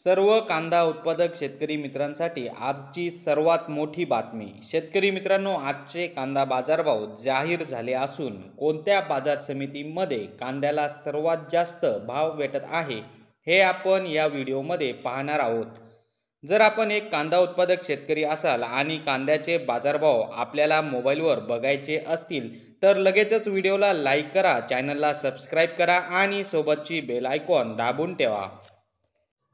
सर्व कांदा उत्पादक शेतकरी मित्रांसाठी आजची सर्वात मोठी बातमी। शेतकरी मित्रांनो, आजचे कांदा बाजारभाव जाहीर झाले असून कोणत्या बाजार समितीमध्ये कांद्याला सर्वात जास्त भाव भेटत आहे हे आपण या व्हिडिओमध्ये पाहणार आहोत। जर आपण एक कांदा उत्पादक शेतकरी असाल आणि कांद्याचे बाजारभाव आपल्याला मोबाईलवर बघायचे असतील तर लगेचच व्हिडिओला लाईक करा, चॅनलला सबस्क्राईब करा आणि सोबतची बेल आयकॉन दाबून ठेवा।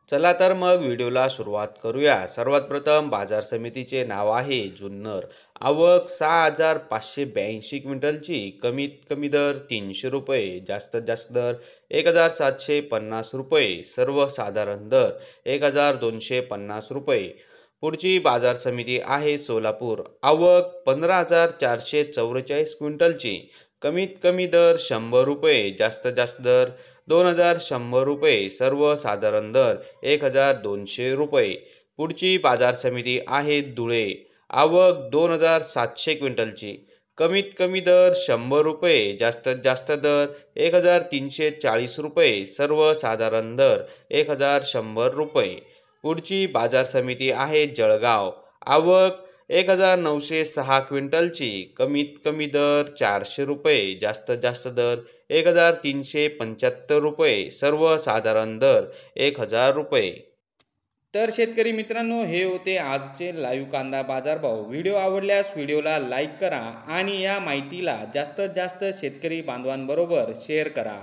चला तर मग व्हिडिओला सुरुवात करूया। सर्वात प्रथम बाजार समितीचे नाव आहे जुन्नर। आवक 6,582 क्विंटलची। कमीत कमी दर 300 रुपये, जास्तीत जास्त दर 1,750 रुपये, सर्वसाधारण दर 1,250 रुपये। पुढची बाजार समिती आहे सोलापूर। आवक 15,444 क्विंटलची। कमीत कमी दर 100 रुपये, जास्तीत जास्त दर 2,100 रुपये, सर्वसाधारण दर 1,200 रुपये। पुढची बाजार समिती आहे धुळे। आवक 2,700 क्विंटलची। कमीत कमी दर 100 रुपये, जास्तीत जास्त दर 1,340 रुपये, सर्वसाधारण दर 1,100 रुपये। पुढची बाजार समिती आहे जळगाव। आवक 1,906 क्विंटलची। कमीत कमी दर 400 रुपये, जास्तीत जास्त दर 1,375 रुपये, सर्वसाधारण दर 1,000 रुपये। तर शेतकरी मित्रांनो, हे होते आजचे लाईव्ह कांदा बाजारभाव। व्हिडिओ आवडल्यास व्हिडिओला लाईक करा आणि या माहितीला जास्तीत जास्त शेतकरी बांधवांबरोबर शेअर करा।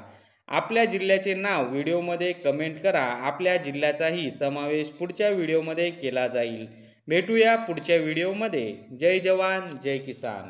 आपल्या जिल्ह्याचे नाव व्हिडिओमध्ये कमेंट करा। आपल्या जिल्ह्याचाही समावेश पुढच्या व्हिडिओमध्ये केला जाईल। भेटूया पुढच्या व्हिडिओमध्ये। जय जवान जय किसान।